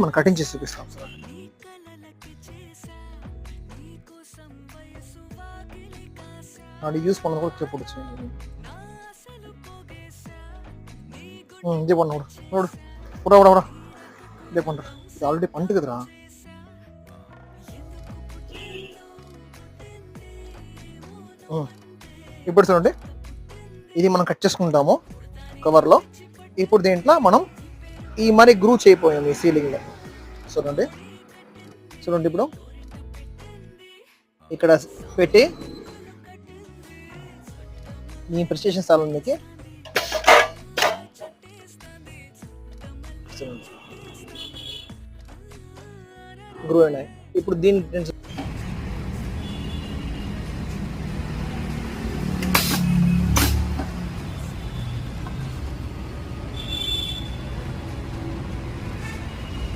మనం కటింగ్ చేసి చూపిస్తాం సార్. అది యూస్ பண்ணது கூட చెప్పొచ్చు. இதே பண்ண விடு விடு விட விட விட இதே பண்ற. இது ஆல்ரெடி பண்ணிட்டுக்குதுடா. ఇప్పుడు చూడండి, ఇది మనం కట్ చేసుకుంటాము కవర్లో. ఇప్పుడు దీంట్లో మనం ఈ మరి గ్రూ చేయపోయాం ఈ సీలింగ్లో. చూడండి చూడండి, ఇప్పుడు ఇక్కడ పెట్టి ఈ ప్రెస్టేషన్ స్థానానికి గ్రూ అయినాయి. ఇప్పుడు దీని